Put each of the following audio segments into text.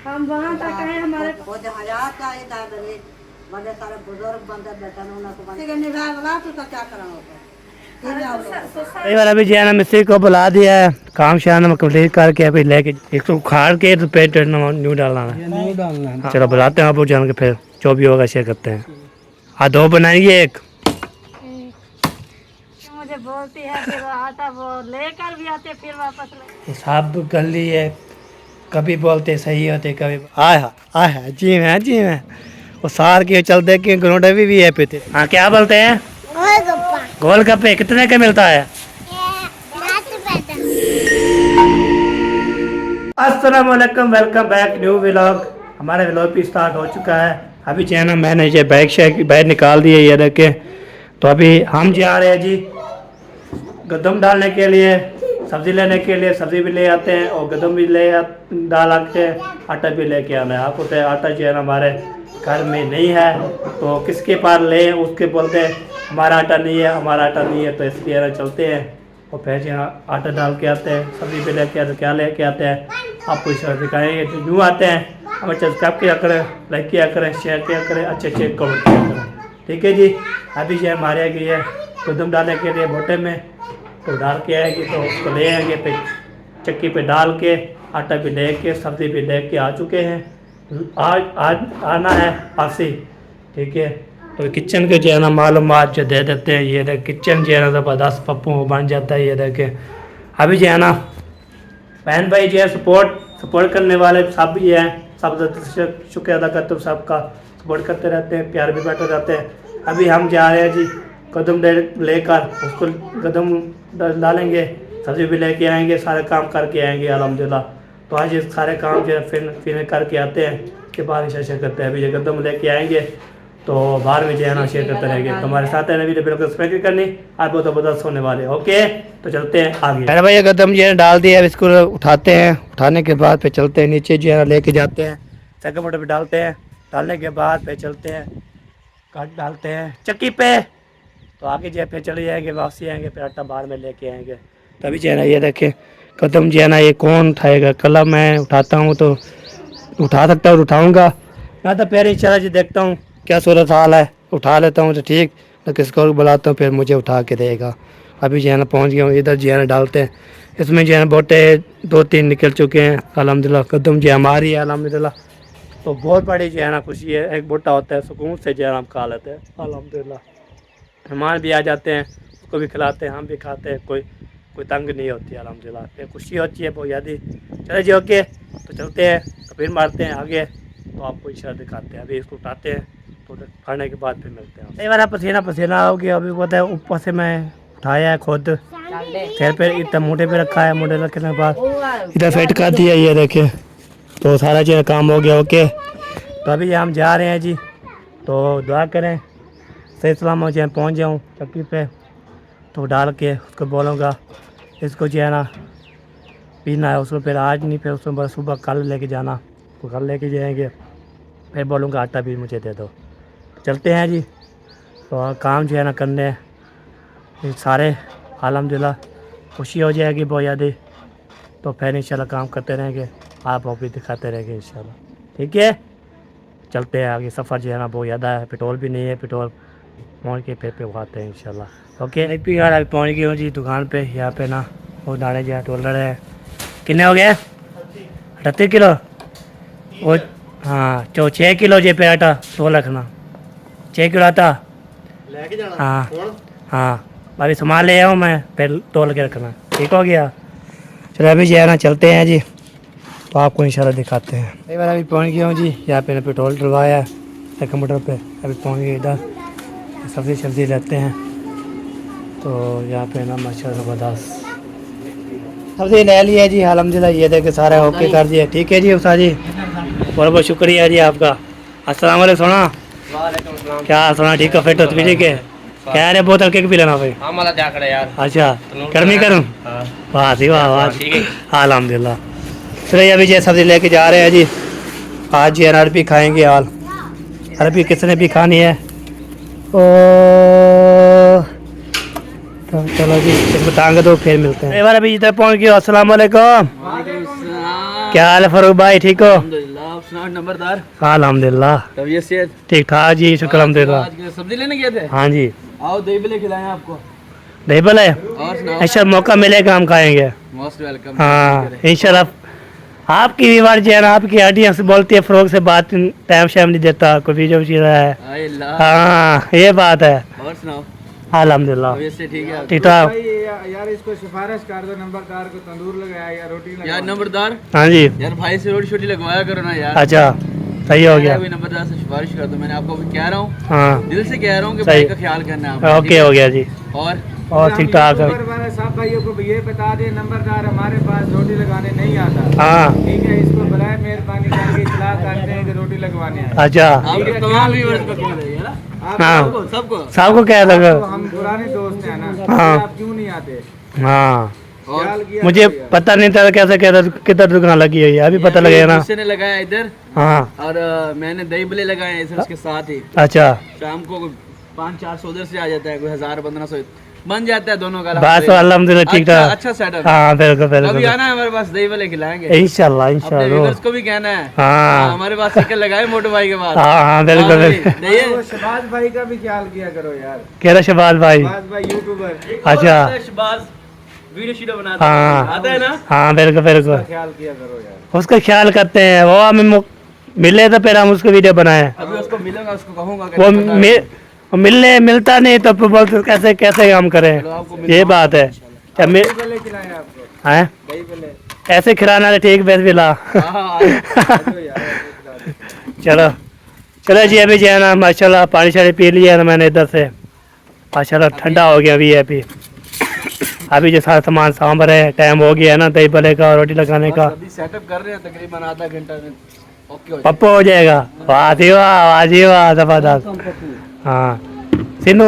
हम वहाँ तक आए हमारे बड़े सारे बुजुर्ग बंदे बैठे उनको निभाए वाला तो क्या करा कई बार अभी जो है ना मिस्त्री को बुला दिया है, काम शाम कंप्लीट करके अभी लेके एक तो उखाड़ के तो पेट न्यू डालना है। न्यू डालना है। चलो बुलाते हैं आपको जान के, फिर जो भी होगा शेयर करते हैं। हाँ दो बनाएंगे एक। मुझे बोलती है फिर आता वो लेकर भी आते फिर वापस ले। साहब कर ली है, कभी बोलते सही होते कभी आया जी मैं वो सार के चलते कि ग्रोडे भी है पीते। हाँ क्या बोलते हैं? गोलगप्पे कितने का मिलता है? अस्सलाम वालेकुम, वेलकम बैक न्यू व्लॉग। हमारा व्लॉग भी स्टार्ट हो चुका है। अभी जो है ना मैंने ये बैग निकाल दिए ये देखे। तो अभी हम जा रहे हैं जी गंदम डालने के लिए, सब्ज़ी लेने के लिए। सब्ज़ी भी ले आते हैं और गंदम भी डाल आते हैं, आटा भी लेके आना है। आपको तो आटा जो है ना हमारे घर में नहीं है, तो किसके पास ले उसके बोलते हैं हमारा आटा नहीं है, तो इसलिए ना चलते हैं और फिर यहाँ आटा डाल के आते हैं। सब्ज़ी भी लेके आते, क्या लेके आते हैं आपको इस दिखाएंगे। तो यूँ आते हैं, हमें सब्सक्राइब किया करें, लाइक किया करें, शेयर किया करें, अच्छे कमेंट किया करें, ठीक है जी। अभी जो हमारे आगे है गंदम डालने के लिए बोटे में, तो डाल के आएगी तो उसको ले आएंगे, फिर चक्की पे डाल के आटा भी ले के सब्ज़ी भी ले के आ चुके हैं। आज आना है आसी, ठीक है। तो किचन के जो है ना मालूमात जो दे देते हैं। ये देख किचन जो है ना ज़बरदस्त पप्पू बन जाता है। ये देखे अभी जो है ना बहन भाई जो है सपोर्ट करने वाले सब ही हैं, सब शुक्र अदा करते हैं, सबका सपोर्ट करते रहते हैं, प्यार भी बैठे रहते हैं। अभी हम जा रहे हैं जी कदम लेकर, उसको कदम डालेंगे, सब्ज़ी भी लेके आएंगे, सारे काम करके आएंगे अल्हम्दुलिल्लाह। तो आज ये सारे काम जो है फिर करके आते हैं, उसके बाद शेयर करते हैं। अभी ये कदम लेके आएंगे तो बाहर में जो है ना शेयर करते रहेंगे। तो हमारे साथ है नबी बिल्कुल स्पेक्ट करनी आज बहुत ज़बरदस्त होने वाले। ओके तो चलते हैं आगे। अरे भाई ये कदम जो है डाल दिया, अब इसको उठाते हैं, उठाने के बाद फिर चलते हैं नीचे जो है लेके जाते हैं, सेकंड मोटर पर डालते हैं, डालने के बाद फिर चलते हैं काट डालते हैं चक्की पे, तो आगे जो है फिर चले जाएंगे, वापसी आएंगे, फिर आटा बाहर में लेके आएंगे। तभी जो है ना ये देखें कदम जो है ना ये कौन उठाएगा। कल मैं उठाता हूँ तो उठा सकता हूँ, उठाऊँगा मैं तो पैर ही चला जी, देखता हूँ क्या सूरत हाल है, उठा लेता हूँ तो ठीक, तो किसको बुलाता हूँ फिर मुझे उठा के देगा। अभी जो है ना पहुँच गया हूँ, इधर जो है ना डालते हैं। इसमें जो है ना बोटे 2-3 निकल चुके हैं अल्हम्दुलिल्लाह। कदम जो है हमारी है अल्हम्दुलिल्लाह, तो बहुत बड़ी जो है ना खुशी है। एक बोटा होता है, सुकून से जो है हम खा लेते हैं अल्हम्दुलिल्लाह। मेहमान भी आ जाते हैं, उसको भी खिलाते हैं, हम भी खाते हैं, कोई तंग नहीं होती है अल्हम्दुलिल्लाह। फिर खुशी होती है बहुत यादी। चले जी ओके तो चलते हैं, तो फिर मारते हैं आगे, तो आपको इशारा दिखाते हैं। अभी इसको उठाते हैं तो खाने के बाद फिर मिलते हैं। कई बार पसीना हो गया, अभी पता है ऊपर से मैं उठाया है खुद, फिर इतना मोटे पे रखा है, मोटे रखने के बाद इधर फिट कर दिया ये देखे, तो सारा जो काम हो गया ओके। तो अभी हम जा रहे हैं जी, तो दुआ करें सही सलाम हो जाए, पहुँच जाऊँ चक्की पे, तो डाल के उसको बोलूँगा इसको जो है ना पीना है, उसको फिर आज नहीं, फिर उसको सुबह कल लेके जाना, तो कल लेके जाएंगे, फिर बोलूँगा आटा भी मुझे दे दो। चलते हैं जी, तो काम जो है ना करने सारे अल्हम्दुलिल्लाह खुशी हो जाएगी बहुत ज़्यादा। तो फिर इंशाल्लाह काम करते रहेंगे, आप भी दिखाते रहेंगे इंशाल्लाह, ठीक है। चलते हैं आगे, सफ़र जो है ना बहुत ज़्यादा है, पेट्रोल भी नहीं है, पेट्रोल पहुँच के फिर उठाते हैं इंशाल्लाह ओके। एक भी यार अभी पहुँच गए हो जी दुकान पे, यहाँ पे ना वो दाने जो है टोल रहे हैं। कितने हो गए? 38 किलो वो, हाँ 6 किलो जे पे आटा तो रखना, 6 किलो आटा लेके जाना। हाँ अभी सामान ले आऊँ मैं, फिर तोल के रखना, ठीक हो गया। चलो अभी जो है ना चलते हैं जी, तो आपको इंशाल्लाह दिखाते हैं। कई बार अभी पहुँच गया हूँ जी, यहाँ पे पेट्रोल डलवाया है एक मोटर पे, अभी पहुँच गए इधर, सब्ज़ी लेते हैं। तो यहाँ पे ना माशाल्लाह ज़बरदस्त सब्ज़ी ले लिया जी अल्हम्दुलिल्लाह। ये देखे सारे ओके कर दिए, ठीक है जी उस्ताद जी, बहुत बहुत शुक्रिया जी आपका। अस्सलाम वालेकुम सोना, क्या सोना ठीक है, फिट हो ठीक है, क्या रे बोतल केक पी लेना भाई। अच्छा गर्मी करूँ, वाह जी वाह अल्हम्दुलिल्लाह। चलिए अभी जो सब्ज़ी लेके जा रहे हैं जी, आज जी अरबी खाएँगे। हाल अरबी किसने भी खानी है, ओ तो चलो जी इसको टांग दो फिर मिलते हैं। अभी इधर पहुंच गए। अस्सलाम वालेकुम। क्या हाल है फरूक भाई, ठीक हो? नंबरदार। हाँ अल्हम्दुलिल्लाह तबीयत सेहत ठीक ठाक जी, शुक्र अल्हम्दुलिल्लाह। आज सब्जी लेने गए थे? हाँ जी आओ दही भले खिलाएं आपको। दही भले और सुनाओ। अच्छा मौका मिलेगा हम खाएंगे। Most welcome. हाँ इंशाल्लाह। आपकी भी बात जो है ना, आपकी हड्डियाँ से बोलती है, फरोग से बात टाइम शाइम नहीं देता, कोई वीडियो चीज है। हाँ ये बात है। और सुनाओ। अल्हम्दुलिल्लाह तबीयत से ठीक है? ठीक ठाक। यार इसको सिफारिश कर दो नंबरदार को, तंदूर लगाया या रोटी लगाया। यार नंबरदार, हाँ जी यार भाई से रोटी छोटी लगवाया करो ना यार। अच्छा सही हो गया। अभी नंबरदार से सिफारिश कर दो, मैंने आपको अभी कह रहा हूँ, हाँ दिल से कह रहा हूँ कि सही। भाई का ख्याल करना है आपको, ओके ठीक है? हो गया जी। और ठीक ठाक है। यूट्यूबर वाले सब भाइयों को ये बता दे, नंबरदार हमारे पास रोटी लगाने नहीं आता। हाँ ठीक है, इसको बुलाए, मेहरबानी करके इतला करते हैं कि रोटी लगवाने आए। अच्छा आपके तमाम व्यूअर्स को कह रही है ना, हाँ सबको सबको। सबको क्या लगा? तो हम पुराने दोस्त हैं ना, हाँ। आप क्यों नहीं आते? हाँ और ख्याल किया मुझे करो यार। पता नहीं था कैसे कहता किधर दुकान लगी है, अभी पता लगेगा ना। दूसरे ने लगाया इधर हाँ और मैंने दही भले लगाए हैं इसके साथ ही। अच्छा शाम को 500-400 उधर से आ जाता है, कोई 1000-1500 बन जाता है दोनों का। बस अल्हम्दुलिल्लाह ठीक ठाक। अच्छा सेटअप। हाँ बिल्कुल अभी बिल्कुल आना है हमारे पास, दही भले खिलाएंगे। इंशाल्लाह अपने इंशाल्लाह। व्यूअर्स को भी कहना है। हाँ हमारे पास चक्कर लगाए मोटू भाई के पास। हाँ हाँ बिल्कुल हाँ बिल्कुल। भाई, नहीं है? वो शबाज भाई का भी ख्याल किया करो यार। कह रहा शबाज भाई। शबाज भाई यूट्यूबर, अच्छा शहबाज वीडियो शीडियो बनाता हाँ। है, आता है ना? हाँ बिल्कुल बिल्कुल ख्याल किया करो यार। उसका ख्याल करते हैं। वो हमें मिले तो फिर हम उसको वीडियो बनाए। अभी उसको मिलूंगा, उसको कहूंगा कि वो नंबरदार, मिलता नहीं तो फिर बोलते कैसे कैसे काम करें। चलो आपको ये बात है। क्या दही भले खिलाए आपको, हैं दही भले। ऐसे खिलाना ठीक बेस भी ला। हाँ, हाँ, हाँ। चलो यार, चलो चलो जी अभी जो है ना माशाल्लाह पानी शानी पी लिया ना मैंने इधर से, माशाल्लाह ठंडा हो गया अभी। अभी जो सारा सामान सांभर है, टाइम हो गया है ना दही भले का और रोटी लगाने का। बस अभी सेटअप कर रहे हैं, तकरीबन आधा घंटा में ओके हो जाएगा। पप्पू हो जाएगा। वाह जी वाह, वाह जी वाह, जबरदस्त। हाँ सिन्नू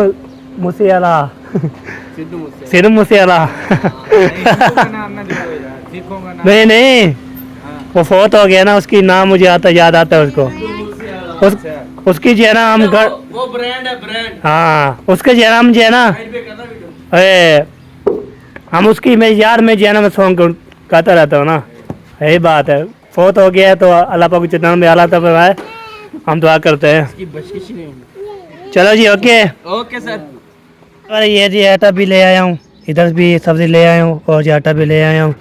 मूसेवाला। सिद्धू मुझसे। सिन्नू मूसेवाला। सीखों का नाम ना दिखाओ यार, सीखों का नाम। नहीं नहीं हाँ। वो फोत हो गया ना, उसकी नाम मुझे याद आता है उसको। उसकी जो है ना हम घर, वो ब्रांड है, ब्रांड। हाँ उसके जो है ना हम जो है ना, साइड पे करना वीडियो। हम उसकी मैं यार में जो है ना मैं सॉन्ग गाता रहता हूँ ना, यही बात है। फोत हो गया है तो अल्लाह पाक जितना में आला तब है हम दुआ करते हैं। इसकी बचकिश नहीं होगी। चलो जी ओके। Okay sir. अरे ये जी आटा भी ले आया हूँ, इधर भी सब्जी ले आया हूँ और जो आटा भी ले आया हूँ।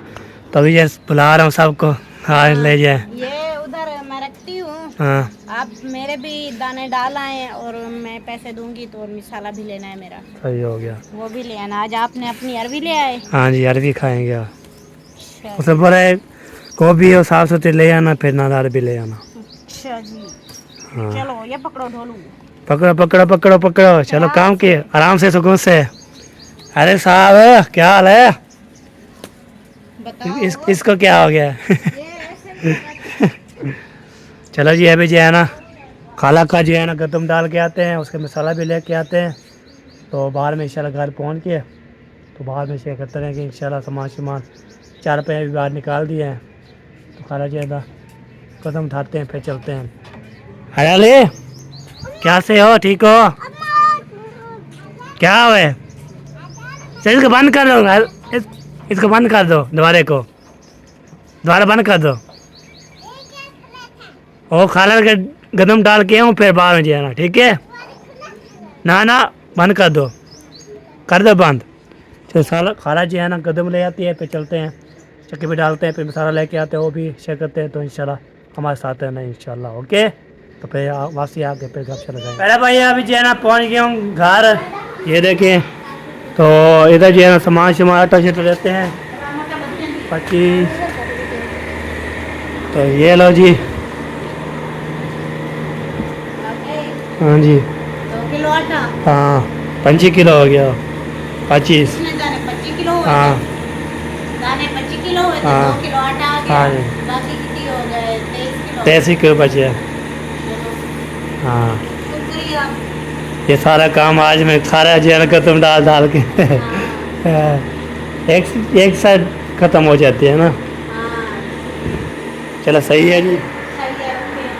तो अभी ये बुला रहा हूँ सबको, हाँ ले जाए। ये उधर मैं रखती हूँ, हाँ आप मेरे भी दाने डाल आए और मैं पैसे दूंगी, तो मसाला भी लेना है मेरा, सही हो गया। वो भी ले आना। आज आपने अपनी अरवी ले आए। हाँ जी अरबी खाएंगे। अच्छा उससे बड़ा गोभी और साफ सुथरी ले आना, फिर नादार भी ले आना। अच्छा जी, हाँ चलो ये पकड़ो ढोलू। पकड़ो पकड़ो पकड़ो पकड़ो, चलो काम किए आराम से सुकून से। अरे साहब क्या हाल है? बताओ। इसको क्या हो गया? ये ऐसे चलो जी अभी जो है ना खाला का जो है ना गदम डाल के आते हैं, उसके मसाला भी लेके आते हैं। तो बाहर में इंशाल्लाह घर पहुंच के तो बाहर में शेयर करते हैं कि इंशाल्लाह सामान 4 रुपये भी बाहर निकाल दिए हैं। तो खाला जी है कदम उठाते हैं, फिर चलते हैं। अरे क्या से हो, ठीक हो? क्या हुआ? चल इसको बंद कर दो, इसको बंद कर दो, दोबारा बंद कर दो। ओ खाला के गदम डाल के हूँ, फिर बाहर में जाना, ठीक है ना? ना बंद कर दो बंद। चलो साला खाला जी है ना कदम ले आती है, फिर चलते हैं चक्की पे डालते हैं, फिर मसाला लेके आते हैं, वो भी शेयर करते हैं। तो इंशाल्लाह हमारे साथ है ना इंशाल्लाह। ओके तो फिर वापसी आके फिर गप लगाएंगे। पहले भाई अभी जो है ना पहुँच गया हूँ घर, ये देखें। तो इधर जो है ना सामान आटा शटा लेते हैं 25। तो ये लो जी, हाँ जी 2 किलो आटा, हाँ 25 किलो हो गया, 25। इसमें दाने 25 किलो हुए हाँ थे। दाने 25 किलो हुए थे, हाँ। 2 किलो आटा आ गया। हाँ जी। बाकी कितनी हो गए? 23 किलो। 23 किलो बचे। हाँ शुक्रिया आप। ये सारा काम आज मैं सारा जो है ना खत्म डाल के एक साइड ख़त्म हो जाती है ना। हाँ चलो सही है जी, सही है,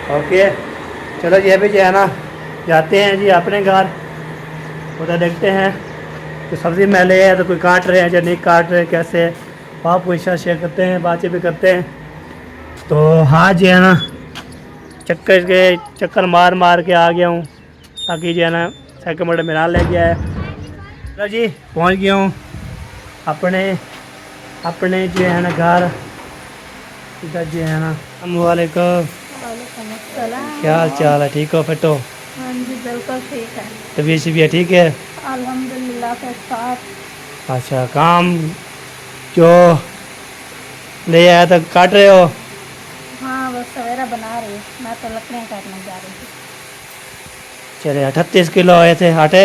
ओके। ओके। चलो ये भी जो है ना जाते हैं जी अपने घर, उधर देखते हैं तो सब्ज़ी में ले आए तो कोई काट रहे हैं या नहीं काट रहे कैसे है आप पूछा शेयर करते हैं बातें भी करते हैं। तो हाँ जी है ना चक्कर मार मार के आ गया हूँ ताकि जो है ना सेकंड मोड में ना ले गया है। चलो जी पहुँच गया हूँ अपने अपने जो है ना घर इधर जो है ना वालेकुम क्या हाल चाल है ठीक हो फिर तो हाँ जी बिल्कुल ठीक है तबीयत शबीयत ठीक है अल्हम्दुलिल्लाह के साथ। अच्छा काम जो ले आया तो काट रहे हो हाँ बस सवेरा बना रही हूँ मैं तो लकड़ियाँ काटने जा रही थी। चले 38 किलो आए थे आटे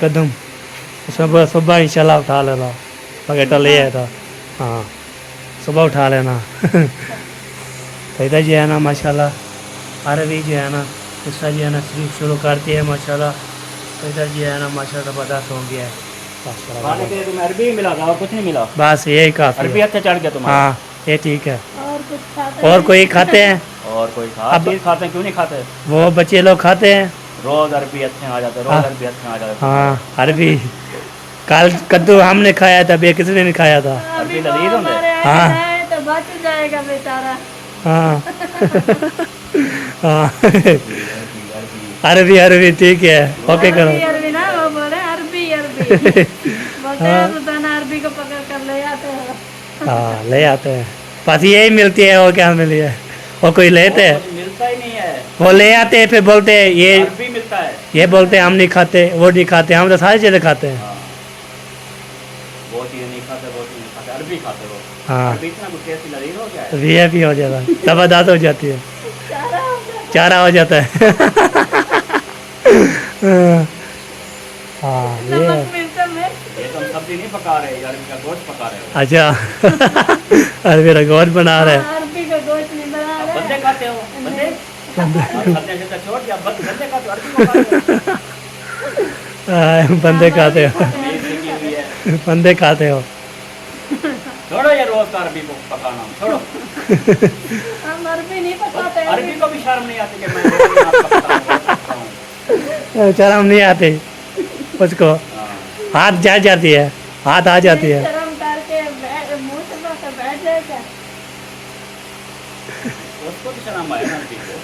कदम सुबह सुबह इंशाल्लाह उठा लेना बगेटा ले आया था हाँ सुबह उठा लेना तो इधर जो है ना माशाल्लाह अरबी जो है ना इसका जो है ना शुरू करती है माशाल्लाह। तो इधर जो है ना माशाल्लाह ज़बरदस्त हो गया है खाने के लिए तुम्हें अरबी मिला था और कुछ नहीं मिला? बस यही काफ़ी अरबी है। अच्छा चढ़ गया तुम्हारा? हाँ ये ठीक है। और कुछ खाते और कोई खाते हैं और कोई खा चीज़ खाते हैं क्यों नहीं खाते? वो बच्चे लोग खाते हैं रोज अरबी अच्छे आ जाते, रोज हाँ। अरबी अच्छे आ जाते। हाँ अरबी कल कद्दू हमने खाया था अभी किसी ने नहीं खाया था। अरबी लजीज होंगे। हाँ। हैं तो बच जाएगा बेचारा। हाँ हाँ अरबी अरबी ठीक है ओके करो। अरबी अरबी ना वो बोले अरबी अरबी बोलते हैं रोजाना अरबी को पकड़ कर ले आते हैं। हाँ ले आते हैं बस यही मिलती है और क्या मिली है और कोई लेते हैं कुछ मिलता ही नहीं है। वो ले आते हैं फिर बोलते हैं ये अरबी मिलता है। ये बोलते हैं हम नहीं खाते वो नहीं खाते हम तो सारी चीज़ें खाते हैं। हाँ। वो चीज़ें नहीं खाते, वो चीज़ नहीं खाते, अरबी खाते हो। हाँ अरबी इतना कुछ टेस्टी लजीज हो गया है। वीआईपी हो जाता है ज़बरदस्त हो जाती है चारा हो जाता है हाँ ये है। नमक मिर्च में ये तो हम सब्जी नहीं पका रहे, अरबी का गोश्त पका रहे हो। अच्छा अरे मेरा गोद बना रहा है अरबी का गोश्त नहीं बना रहे। बंदे खाते हो बंदे? खाते हैं छोड़ दिया बंदे खाते हो, अरबी को खाते हो। बंदे खाते हो मेरी सीखी हुई है। बंदे खाते हो छोड़ो ये रोज का अरबी को पकाना, छोड़ो। हम अरबी नहीं पकाते हैं। अरबी को भी शर्म नहीं आती कि मैं रोज आपका पका हूँ। शर्म नहीं आती उसको हाँ। हाथ जा जाती है हाथ आ जाती है शर्म करके मुंह से बात बैठ जाएगा। उसको भी शर्म आए ना अरबी को।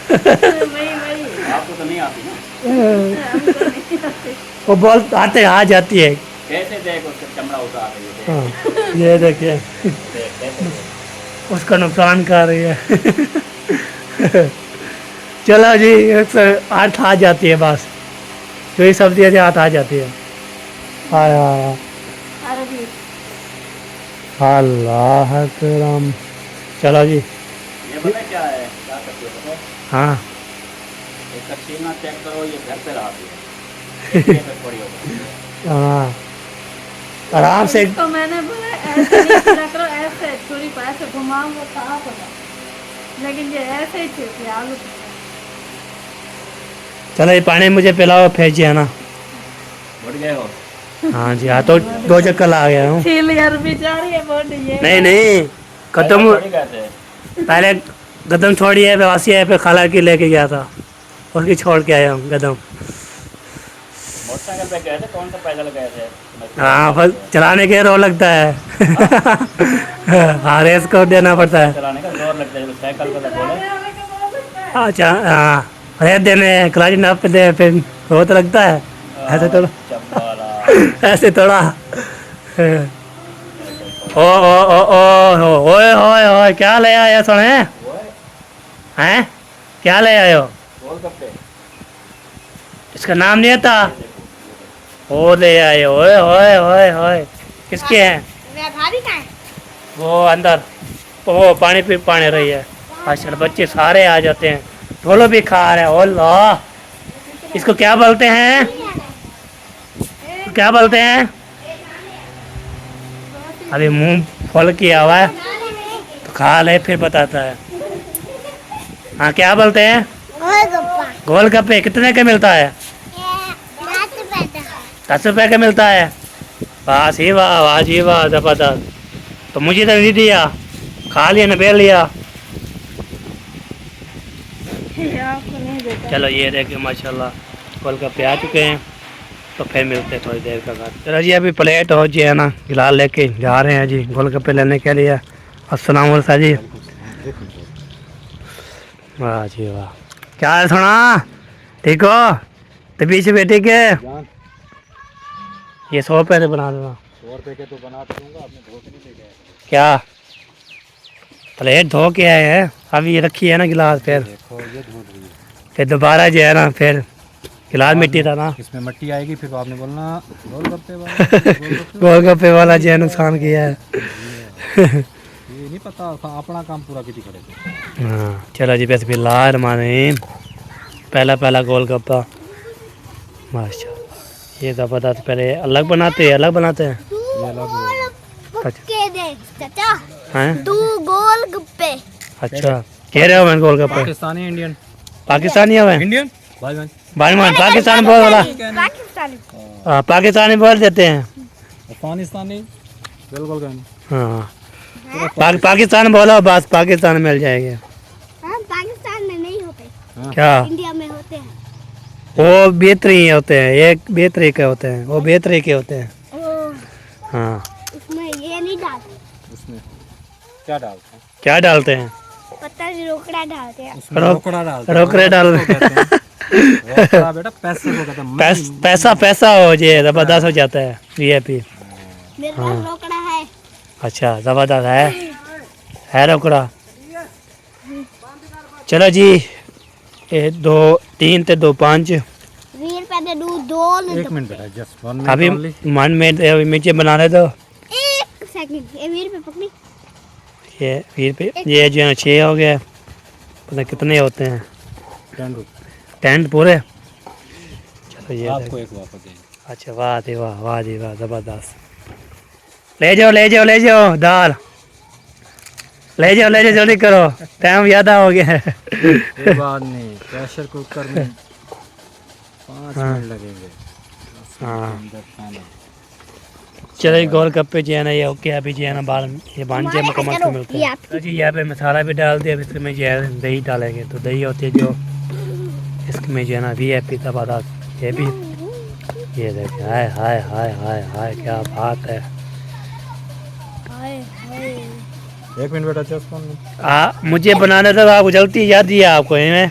वही वही आपको तो नहीं आती ना। हमको नहीं आती। वो बोल आते आ जाती है। कैसे देख उसका चमड़ा उतार रही है, देख, हाँ ये देखिए देख, कैसे देख। उसका नुकसान कर रही है चलो जी 108 आ जाती है बस जो ही सब्जी है हाथ आ जाती है। हाँ हाँ अरबी अल्लाह करम चलो जी ये पता है क्या है, क्या करती है पता है? हाँ इसका सीना चेक करो, ये घर पे रहती है। ये पे थोड़ी होगा। हाँ आराम से तो मैंने बोला ऐसे नहीं खिला करो, ऐसे छुरी को ऐसे घुमाऊंगा साफ होगा, लेकिन ये ऐसे ही छुरी आलू चलो ये पानी मुझे पिलाओ फिर जी है ना। बढ़ गए हो। हाँ जी हाँ तो 2 चक्कर ला गया हूँ। छील अरबी जा रही है बोल ये नहीं नहीं कदम थोड़ी कहते हैं। पहले कदम छोड़ी है फिर वासी है फिर खाला की लेके गया था उसकी छोड़ के आया हूँ कदम। मोटरसाइकिल पे गए थे, कौन सा पैदल गए थे? हाँ बस चलाने के रो लगता है हाँ रेस को देना पड़ता है। चलाने का जोर लगता है, जब साइकिल को बोले। अच्छा हाँ रेस देने क्लास नाप दे फिर रो तो लगता है ऐसे थोड़ा चंबाला। ऐसे थोड़ा ओ ओए ओए ओए क्या ले आया सुने हैं क्या ले आए हो? गोलगप्पे। इसका नाम नहीं आता वो ले आए ओए ओए ओए ओए किसके हैं भाभी का है वो अंदर वो पानी पी पाने रही है। अच्छा बच्चे सारे आ जाते हैं ढोलो भी खा रहे हैं ओ ला इसको क्या बोलते हैं क्या बोलते हैं अभी मुंह खोल किया हुआ है तो खा ले फिर बताता है। हाँ क्या बोलते हैं गोलगप्पे कितने का मिलता है 10 रुपये का मिलता है बस ही वाह वाह जी वाह जबरदस्त तो मुझे तो नहीं दिया खा लिया ना बेल लिया। आपको नहीं देता। चलो ये देखिए माशाल्लाह गोलगप्पे आ चुके हैं तो तो फिर मिलते हैं थोड़ी देर का बाद। चलो जी अभी प्लेट हो जी है ना गिलास लेके जा रहे हैं जी गोलगप्पे लेने के लिए। अस्सलाम वालेकुम जी। वाह जी वाह, क्या है सोना, ठीक हो? तो पीछे बेटे के ये 100 रुपये से बना देना। 100 रुपए के तो बना दूंगा, आपने धो के नहीं लेके आए। क्या प्लेट धो के आए हैं? अभी ये रखी है ना गिलास, फिर देखो ये धो रही है, फिर दोबारा जो है ना फिर गिलास मिट्टी था ना, इसमें मट्टी आएगी, फिर आपने बोलना गोलगप्पे वाला गोलगप्पे वाला जो है नुकसान किया है। ये नहीं पता अपना काम पूरा किसी करे। हाँ चलो जी बिस्मिल्लाहिर्रहमानिर्रहीम। पहला गोलगप्पा माशाल्लाह, ये ज़बरदस्त। पहले अलग बनाते हैं ये अलग चाचा हैं? 2 गोलगप्पे। अच्छा कह रहे हो मैं गोलगप्पे पाकिस्तानी इंडियन पाकिस्तानी है इंडियन भाई भाईमान पाकिस्तान बोल वाला पाकिस्तानी हाँ पाकिस्तानी बोल देते हैं। अफगानिस्तानी बिल्कुल कहनी। हाँ पाकिस्तान बोलो बस, पाकिस्तान मिल जाएंगे। हाँ, पाकिस्तान में नहीं होते, क्या इंडिया में होते हैं। वो बेहतरी होते हैं, एक बेहतरी के होते हैं, वो बेहतरी के होते हैं। हाँ उसमें ये नहीं डालते, उसमें क्या डालते हैं? क्या डालते हैं? पत्ता से रोकड़ा डालते हैं। उसमें रोकड़ा डालते हैं। रोकड़े डाल रोकड़ा बेटा पैसे को कहते हैं। पैसा हो जाए ज़बरदस्त हो जाता है VIP। मेरे पास रोकड़ा है। अच्छा ज़बरदस्त है रोकड़ा। चलो जी 1 2 3 ते 2 5 20 रुपए दे दूँ, 2 एक मिनट बेटा, जस्ट 1 अभी मिनट। मन में मिर्ची बना रहे तो 1 सेकंड, ये 20 रुपए पकड़ी। ये 20 रुपये, ये जो है 6 हो गया, पता कितने होते हैं 10 रुपए 10 पूरे। चलो ये आपको एक वापस देंगे। अच्छा वाह जी वाह ज़बरदस्त। ले जाओ दाल, ले जाओ जल्दी करो, टाइम ज़्यादा हो गया है। कोई बात नहीं, प्रेशर कुकर में 5 मिनट लगेंगे। हाँ अंदर खाना। चलो ये गोलगप्पे जो है ना ये ओके, अभी जो है ना बाल ये बांझे मुकम्मल से मिलते हैं। तो जी यहाँ पे मसाला भी डाल दिया, इसमें जो है दही डालेंगे, तो दही होती है जो इसमें जो है ना VIP ज़बरदस्त। ये भी ये देखिए, हाय हाय हाय हाय हाय क्या बात है। 1 मिनट बेटा, जस्ट 1 मिनट। मुझे बनाने तो आपको जल्दी याद दिया, आपको इन्हें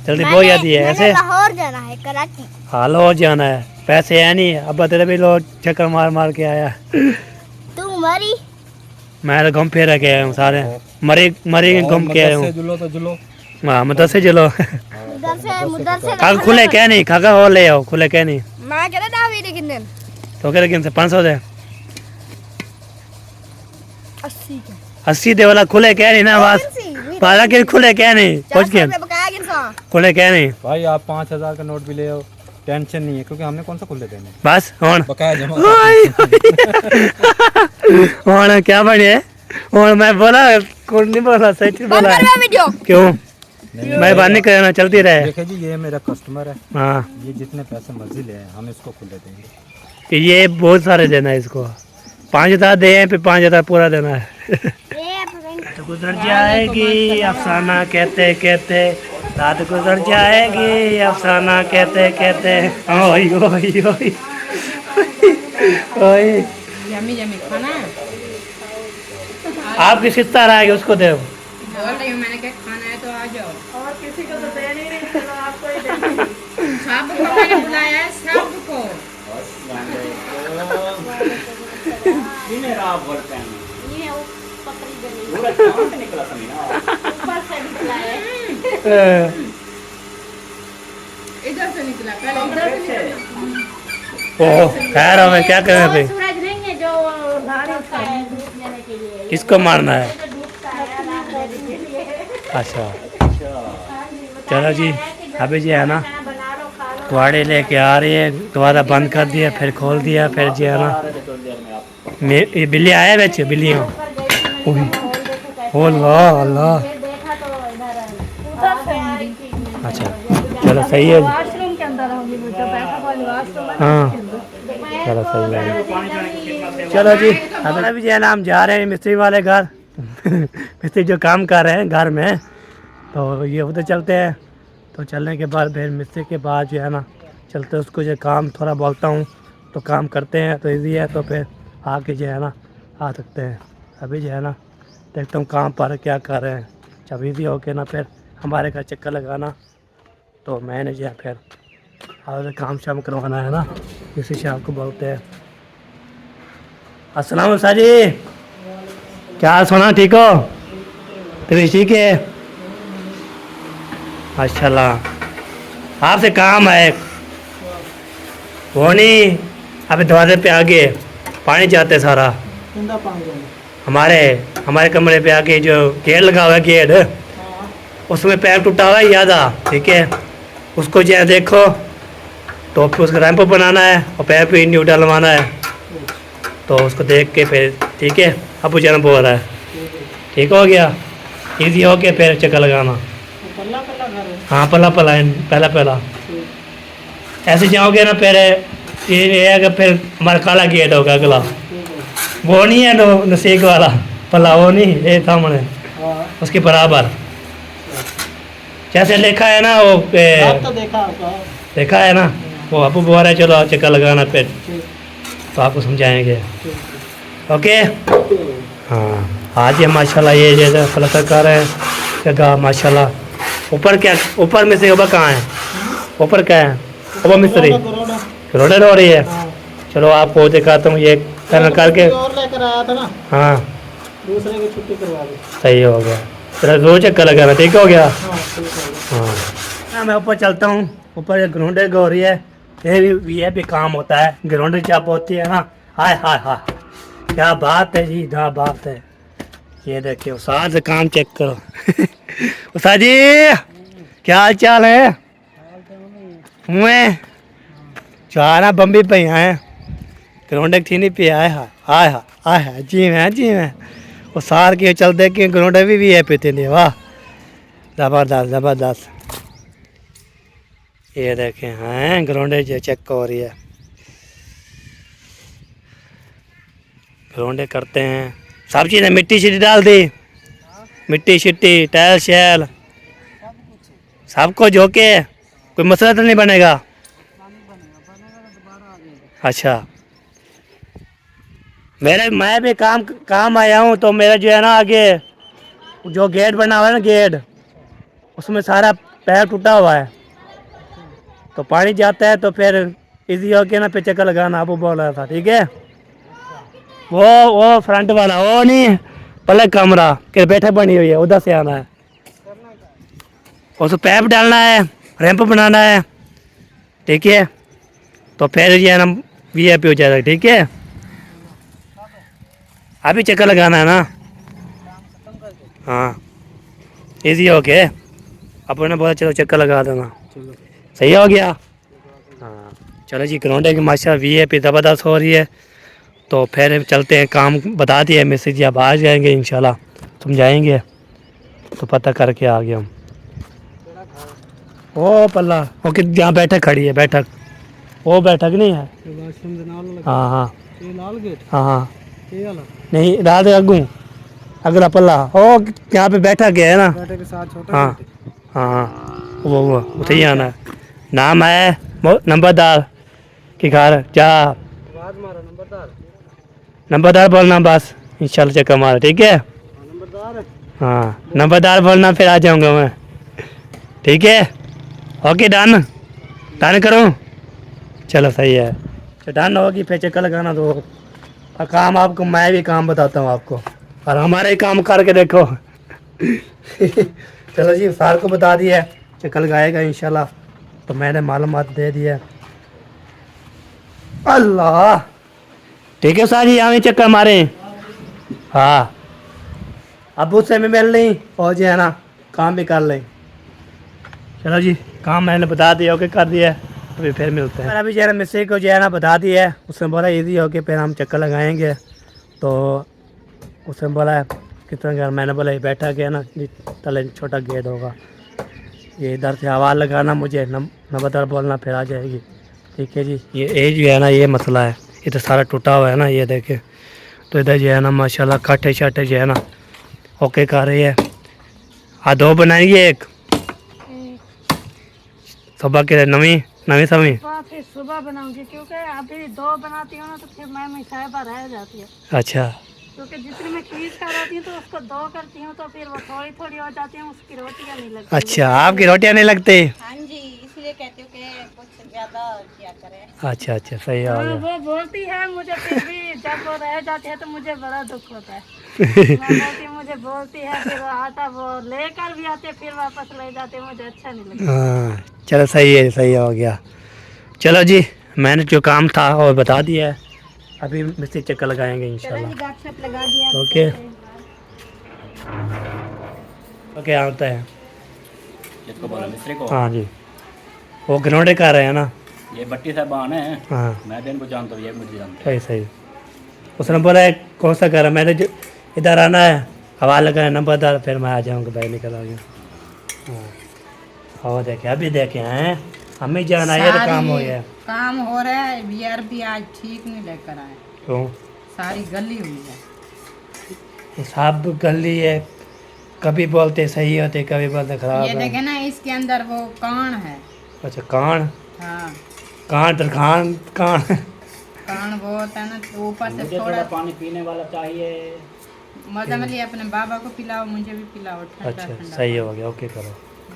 जल्दी बहुत याद दिया है ऐसे। लाहौर जाना है, कराची। हाँ लाहौर जाना है, पैसे है नहीं, अब तेरे भी लोग चक्कर मार के आया। तू मरी मैं तो घूम फिर के आया हूँ सारे, मरी घूम के आया हूँ। जुलो तो जुलो। हाँ मदद से चलो। मुदर से खाका खुले क्या नहीं, खाका हो ले आओ, खुले क्या नहीं मैं कहता था वीडियो कितने तो क्या लेकिन से 500 दे 80 के 80 दे वाला खुले क्या नहीं ना बस, पारा के खुले क्या नहीं पहुँच के बकाया कितना खुले क्या नहीं भाई आप 5000 का नोट भी ले आओ, टेंशन नहीं है, क्योंकि हमने कौन सा खुले देने, बस हूँ बकाया जमा। हूँ क्या बने हूँ मैं बोला कुछ नहीं बोला, सही बोला वीडियो क्यों मेहरबानी करना चलती रहे। देखिए जी ये मेरा कस्टमर है, हाँ ये जितने पैसे मर्जी ले आए हम इसको खुले देंगे। कि ये बहुत सारे देना है इसको, 5000 दे फिर 5000 पूरा देना है। तो गुजर जाएगी अफसाना कहते कहते, रात गुजर जाएगी अफसाना कहते कहते। ओए ओए ओए ओए यम्मी यम्मी खाना है। आपकी सिस्टर आएगी उसको दे। बोल रही हूँ मैंने क्या खाना है तो आ जाओ, और किसी को तो दे नहीं रही, चलो आपको ही दे। सबको मैंने बुलाया है, सबको। इन्हें रात भर पहने। ये वो पकड़ी गई पूरा कहाँ से निकला समीना? ऊपर से निकला है। इधर से निकला, पहले इधर से निकला। ओह खैर हमें क्या करें भाई, सूरज नहीं है जो भारी होता है धूप लेने के लिए, किसको मारना है? जो डूबता है रात लेने के लिए। अच्छा चलो जी अभी जी है ना कुआड़े लेके आ रही है, दोबारा बंद कर दिया फिर खोल दिया, फिर जो है ना ये बिल्ली आया बेच बिल्लियों। ओ अल्लाह अल्लाह। देखा तो इधर उधर से आई थी। अच्छा चलो सही है, वॉशरूम के अंदर होंगी बेटा, पैसा वाली वॉशरूम है। हाँ चलो सही है। चलो जी अभी जो है ना हम जा रहे हैं मिस्त्री वाले घर। मिस्त्री जो काम कर रहे हैं घर में, तो ये उधर चलते हैं, तो चलने के बाद फिर मिस्त्री के बाद जो है ना चलते उसको जो काम थोड़ा बोलता हूँ तो काम करते हैं तो इजी है, तो फिर आके जो है ना आ सकते हैं। अभी जो है ना देखता हूँ काम पर क्या कर रहे हैं, जब इजी हो के ना फिर हमारे घर चक्कर लगाना, तो मैंने जो है फिर और काम शाम करवाना है ना, इसी से आपको बोलते हैं। अस्सलाम वालेकुम जी, क्या सुना, ठीक हो? तो ठीक है, माशाल्लाह। आपसे काम है, वो नहीं अभी दरवाजे पे आगे पानी जाते सारा, हमारे कमरे पे आगे जो गेट लगा हुआ है गेट, उसमें पैर टूटा हुआ है यादा, ठीक है, उसको जो है देखो, तो फिर उसका रैंप बनाना है और पैर पे न्यू डलवाना है, तो उसको देख के फिर ठीक है अब जन्म बोल रहा है, ठीक हो गया, इजी हो गया, फिर चक्कर लगाना। हाँ पहला ऐसे जाओगे ना, फिर ये है कि फिर हमारा काला गेट होगा अगला, वो नहीं है तो नसीक वाला पल्ला, वो नहीं, ये सामने उसके बराबर, जैसे लिखा है ना वो तो देखा है ना, वो आपको बोल रहा है चलो चक्कर लगाना, फिर तो आपको समझाएंगे। ओके, हाँ आज ये माशाल्लाह ये जैसे प्लस्तर कर रहे हैं जगह माशाल्लाह। ऊपर क्या, ऊपर में से ऊपर कहाँ है, ऊपर क्या है, ऊपर मिस्त्री रोडर हो रही है। चलो आपको दिखाता हूँ, ये टनल करके और लेकर आया था ना, हाँ दूसरे की छुट्टी करवा दी। सही हो गया, तेरा दो चक्कर लगाना, ठीक हो गया। हाँ, ठीक है। हाँ मैं ऊपर चलता हूँ, ऊपर एक ग्राउंडर हो रही है, ये भी काम होता है, ग्राउंडर चाप होती है ना, हाय हाय हाय क्या बात है जी, क्या बात है। ये देखिए उस्ताद से काम चेक करो उस्ताद जी क्या हाल चाल है? हुए चारा बम्बी पे आए, ग्राउंडर थी नहीं पे आए, हाय हाय हाय जी मैं वो सार के चलते कि ग्राउंडर भी है पीते नहीं, वाह ज़बरदस्त। ये देखें हैं ग्राउंडर जो चेक हो रही है, ग्राउंडर करते हैं सब चीज़ें, मिट्टी शिट्टी डाल दी, मिट्टी शिट्टी टाइल शैल सबको झोंके, कोई मसला तो नहीं बनेगा। अच्छा मैं भी काम आया हूँ, तो मेरा जो है ना आगे जो गेट बना हुआ है ना गेट, उसमें सारा पैर टूटा हुआ है, तो पानी जाता है तो फिर इजी हो के ना फिर चक्कर लगाना, आपको बोल रहा था, ठीक है। वो फ्रंट वाला वो नहीं पलक कमरा के बैठक बनी हुई है, उधर से आना है, उसको पैप डालना है, रैंप बनाना है, ठीक है, तो फिर ये है ना VIP हो जाएगा, ठीक है। अभी चक्कर लगाना है ना, हाँ इजी हो के अपने बोला चलो चक्कर लगा देना, सही हो गया। हाँ चलो जी, ग्राउंड की माशा VIP ज़बरदस्त हो रही है, तो फिर चलते हैं, काम बता दिया मैसेज, अब आ जाएंगे इंशाल्लाह, समझाएंगे, तो पता करके आ गया हम। ओ पल्ला वो कि जहाँ बैठक खड़ी है, बैठक वो बैठक नहीं है, हाँ हाँ लाल गेट, हाँ ये वाला नहीं रात अगू अगला पल्ला, ओ यहाँ पे बैठक है ना, बेटे के साथ छोटा हाँ हाँ वो उठे ही आना है, नाम है नंबरदार की घर जा, आवाज मारो नंबरदार बोलना बस, इंशाल्लाह चक्कर मारा, ठीक है। नंबरदार है। हाँ नंबरदार बोलना, फिर आ जाऊँगा मैं, ठीक है। ओके डन करूँ, चलो सही है, तो डन होगी, फिर चक्कर लगाना, तो और काम आपको मैं भी काम बताता हूँ आपको, और हमारे ही काम करके देखो चलो जी, सार को बता दिया चक्कर लगाएगा इंशाल्लाह, तो मैंने मालूमात दे दी है। अल्लाह ठीक है सारी, यहाँ चक्कर मारे, हाँ अब उससे भी मिल लें और जो है ना काम भी कर लें। चलो जी, काम मैंने बता दिया, ओके कर दिया, अभी फिर मिलते हैं। अभी जो है ना मिस्त्री को जो है ना बता दिया है, उसने बोला इजी हो के फिर हम चक्कर लगाएंगे, तो उसने बोला कितना घर, मैंने बोला ये बैठा गया ना, तले छोटा गेट होगा, ये इधर से आवाज़ लगाना, मुझे नंबरदार बोलना, फिर आ जाएगी, ठीक है जी। ये जो है ना ये मसला है, ये तो सारा टूटा हुआ है ना, ये देखे, तो इधर जो है ना माशाल्लाह काटे शाटे जो है ना ओके कर रही है। हाँ दो बनाएंगे, एक सुबह के नवी नवी समी? फिर सुबह बनाऊंगी क्योंकि अभी 2 बनाती हूँ ना तो फिर मैं साहिबा रह जाती है, अच्छा क्योंकि जितनी मैं चीज़ कराती हूँ तो उसको 2 करती हूँ तो फिर वो थोड़ी थोड़ी हो जाती है, उसकी रोटियाँ नहीं लगती। अच्छा, आपकी रोटियां नहीं लगती? हाँ जी, इसलिए कहती हूँ कि कुछ ज़्यादा क्या करें। अच्छा अच्छा, सही हो हाँ, गया। वो बोलती है मुझे, फिर भी जब वो रह जाती है तो मुझे बड़ा दुख होता है। मैं बोलती मुझे बोलती है, फिर वो आता, वो लेकर भी आते फिर वापस ले जाते, मुझे अच्छा नहीं लगता। हाँ चलो, सही हो गया। चलो जी, मैंने जो काम था और बता दिया है, अभी मिस्त्री चक्कर लगाएंगे इंशाल्लाह। गपशप लगा दिया। ओके ओके, आता है। जिसको बोला मिस्त्री को, हाँ जी, वो ग्राउंडे का रहे हैं ना। ये भट्टी साहबान है, हाँ मैं भी इनको जानता हूँ, ये मुझे जानते हैं। सही सही। उसने बोला है कौन सा घर है, मैंने जो इधर आना है, हवा लगा नंबर दार, फिर मैं आ जाऊँगा, भाई निकल आ गया। हाँ और देखे, अभी देखे हैं हमें जाना है, तो काम हो गया। काम हो रहा है, बियर भी आज ठीक नहीं लेकर आए, क्यों? सारी गली हुई है। साहब गली है, कभी बोलते सही होते, कभी बोलते खराब ये है। देखे ना, इसके अंदर वो कान है। अच्छा, कान? हाँ, कान तो कान कान वो होता है ना, तो ऊपर से मुझे थोड़ा थोड़ा पानी पीने वाला चाहिए। मजा मिली। अपने बाबा को पिलाओ, मुझे भी पिलाओ ठंडा अच्छा ठंडा। सही हो गया, ओके करो।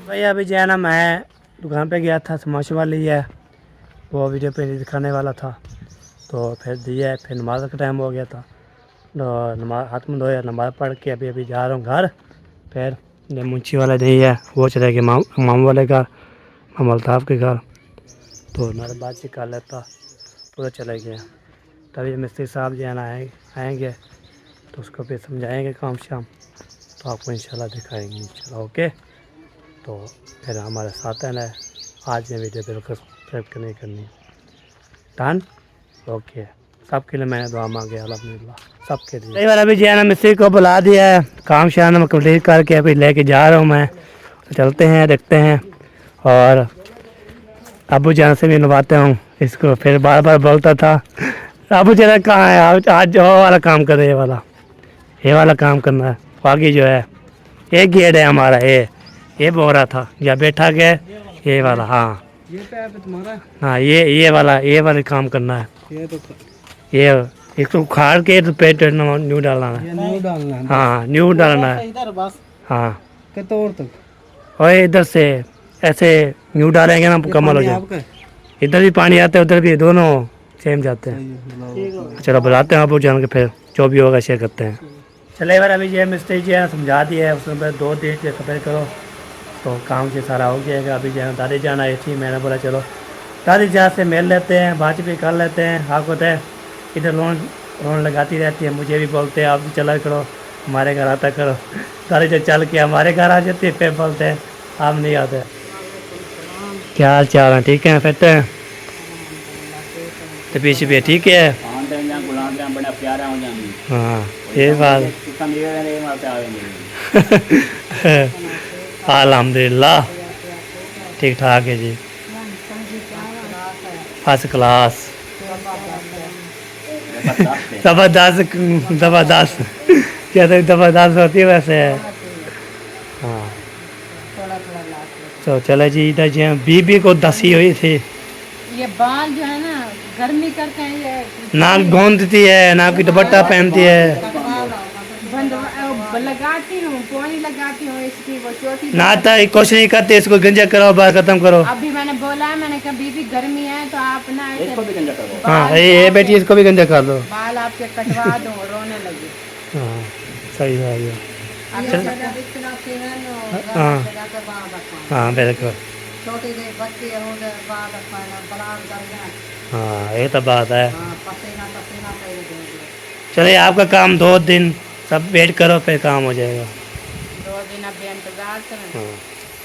भैया अभी जो है ना, मैं दुकान पे गया था, समोसे वाली है, वो वीडियो पे दिखाने वाला था, तो फिर दिया, फिर नमाज का टाइम हो गया था, तो नमाज हाथ में धोया, नमाज पढ़ के अभी जा रहा हूँ घर। फिर जो मुंशी वाला नहीं है वो चले गए मामू वाले घर, मामा अल्ताफ़ के घर, तो मेरे बातचीत कर लेता, पूरा चले गया। तभी मिस्त्री साहब जो है ना आएंगे, तो उसको फिर समझाएंगे काम शाम, तो आपको इंशाल्लाह दिखाएंगे इंशाल्लाह। ओके, तो फिर हमारे साथ है ना, आज में वीडियो बिल्कुल सब्सक्राइब नहीं करनी। डन? ओके, सबके लिए मैंने दुआ मांगी अल्हम्दुलिल्लाह, सबके लिए। कई बार अभी जो है ना, मिस्त्री को बुला दिया है, काम शाम में कंप्लीट करके अभी लेके जा रहा हूँ मैं, तो चलते हैं देखते हैं। और अबू जान से भी नवाते हूँ इसको, फिर बार बार बोलता था अबू जान कहाँ है, आज जो वाला काम कर रहे, ये वाला काम करना है। आगे जो है एक गेट है हमारा, ये बोल रहा था या बैठा गया, ये वाला। हाँ ये पैप है तुम्हारा? हाँ, ये वाला काम करना है। ये तो ये इसको उखाड़ के तो पेट न्यू डालना है। ये न्यू डालना है। हाँ न्यू डालना है। इधर बस हाँ, के तोड़ तक और इधर से ऐसे न्यू डालेंगे ना, मुकम्मल हो जाए। आपका इधर भी पानी आता है, उधर भी, दोनों सेम जाते हैं। चलो बुलाते हैं अबू जान के, फिर जो भी होगा शेयर करते हैं। चले बार अभी ये मिस्त्री जी है समझा दिया है, उसने बस 2 दिन के खबर करो तो काम से सारा हो जाएगा। अभी जो है दादी जान आई थी, मैंने बोला चलो दादी जान से मिल लेते हैं, बातचीत भी कर लेते हैं। आपको तो इधर रोन लगाती रहती है, मुझे भी बोलते हैं आप भी चला करो, हमारे घर आता करो। दादी जो चल के हमारे घर आ जाती है, फिर बोलते हैं आप नहीं आते। क्या हाल चाल है? ठीक है फिर तो पीछे भी ठीक है। आंदे जान गुलाम जान बड़ा प्यारा हो जाएंगे। हाँ ये बात चिकन दिए रे मारते आवेंगे। अल्हम्दुलिल्लाह ठीक ठाक है जी, फर्स्ट क्लास, ज़बरदस्त ज़बरदस्त। कहते ज़बरदस्त होती है वैसे। हाँ तो चलो जी, इधर जो बीबी को दसी हुई थी, ये बाल जो है ना, गर्मी करते हैं, ये नाक गूंदती है, नाक की दुपट्टा पहनती है, लगाती हूँ, पानी लगाती हूँ, इसकी वो चोटी नाता कुछ नहीं करते, इसको गंजा करो, बात खत्म करो। अभी मैंने बोला है, मैंने कहा बीबी गर्मी है तो आप ना ऐसे इसको भी गंजा करो। हाँ ये बेटी, इसको भी गंजा कर दो। बाल आपके कटवा दो, रोने लगी। हाँ सही है ये। हाँ हाँ बिल्कुल, छोटे से बच्चे हो गए, बाद बलान कर जाए, हाँ ये तो बात है। पसीना पसीना कर देंगे। चलिए आपका काम 2 दिन सब वेट करो, फिर काम हो जाएगा। 2 दिन अभी इंतजार करें। हाँ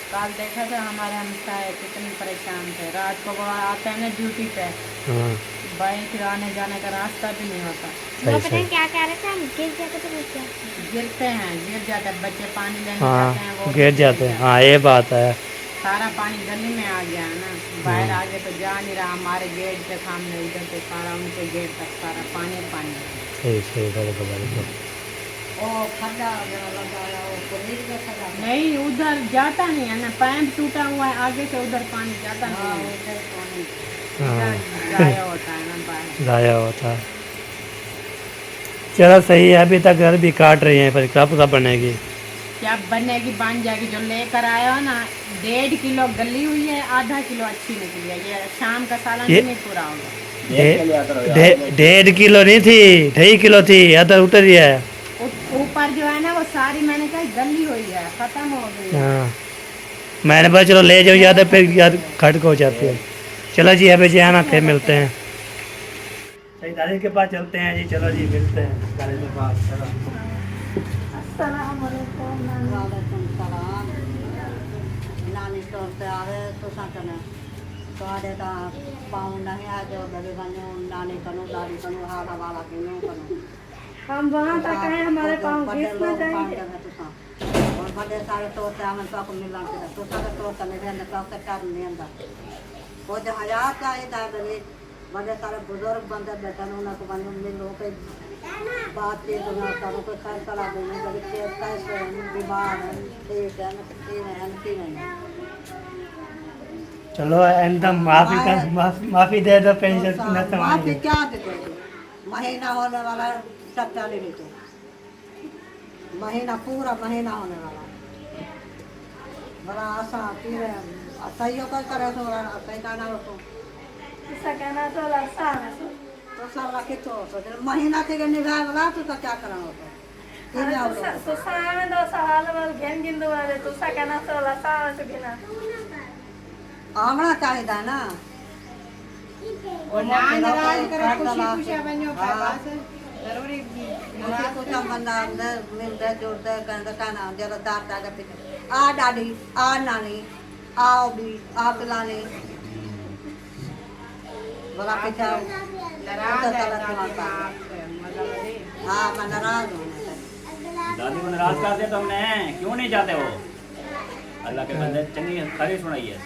कल देखा था हमारे हमसाए कितने परेशान थे, रात को वो आते हैं ना ड्यूटी पे, हाँ बाइक आने जाने का रास्ता भी नहीं होता। सही सही। क्या कह रहे थे हम, गिरते हैं, गिर जाते हैं बच्चे, पानी लेने जाते हैं, हाँ वो गिर जाते हैं, हाँ ये बात है। सारा पानी गली में आ गया है ना, बाहर आगे तो जा नहीं रहा। हमारे गेट के सामने इधर से सारा उनके गेट तक सारा पानी पानी। सही सही, बिल्कुल बिल्कुल। ओ खड्डा वगैरह लगाया, नहीं उधर जाता नहीं है ना, पैंप टूटा हुआ है आगे से, उधर पानी जाता नहीं है। हाँ जाया होता है ना पानी। ज़ाया होता है। चलो सही है, अभी तक घर भी काट रही हैं, पर कब बनेगी? क्या बनेगी, बन जाएगी। जो लेकर आया हो ना 1.5 किलो गली हुई है, आधा किलो अच्छी निकली है। ये शाम का सालन ये- भी नहीं पूरा होगा। 1.5 किलो नहीं थी, 2.5 किलो थी, आधा उतर ही है। ऊपर जो है ना वो सारी मैंने कहा गली हुई है, खत्म हो गई है। हाँ मैंने बोला चलो ले जाओ, याद है फिर याद खटक हो जाती है। चलो जी अभी जी आना, फिर मिलते हैं। सही दादी के पास चलते हैं जी, चलो जी मिलते हैं दादी के पास। चलो नानी स्टोर से आ रहे तो साकने तो आ देता पाँव नहीं आ जो दबे बनो नानी कनो दादी कनो हारा वाला कनो कनो हम वहाँ तक आए, हमारे पाँव घिसना चाहिए। और बड़े सारे तोड़ से हमें तो मिला के तो सारे तोड़ करने रहने तो से कर नहीं अंदर वो जो हजार चाहिए था बड़े बड़े सारे बुजुर्ग बंदे बैठे उन्हें को बंदे मिल के बातचीत ना करो कोई खैर करा देने बड़े कैसे बीमार है ठीक है नहीं चलो एकदम माफी का माफी दे दो, पेंशन न माफी तुम्हारी। क्या देते महीना होने वाला सप्ताह ले लेते महीना पूरा महीना होने वाला बड़ा आसान फिर सही का करे तो सही का ना हो ऐसा कहना तो आसान है सो। तो सब रखे तो महीना के निभाए वाला तो क्या करना होता तो साल में 2 साल वाल घेन गिन दो वाले तो सा कहना तो आसान है बिना। आमना चाहिए ना और ना नाराज करे, खुशी खुशी बनो बस जरूरी कुछ बंदा मिलते जुलते कहते कहना जरा दार दादा पीछे आ दादी आ नानी आओ भी आ पिलानी बड़ा पीछा नाराज है दादी आपसे, मतलब हाँ मैं नाराज हूँ दादी को नाराज कर दे तुमने, क्यों नहीं जाते हो? अल्लाह के बंदे चंगी खरी सुनाई है।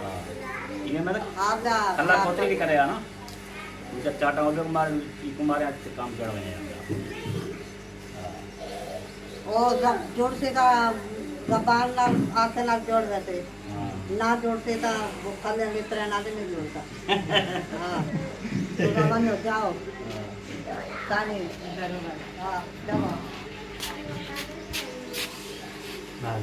हाँ, इन्हें मतलब आप अल्लाह खोतरी भी करेगा ना, मुझे चाटा हो कुमार अच्छे काम कर रहे हैं। वो जब जोड़ से का जबान ना आंखें ना जोड़ देते ना जोड़ते तो वो कल मित्र ना भी नहीं जोड़ता हाँ तो बनो जाओ तानी हाँ जाओ हाँ।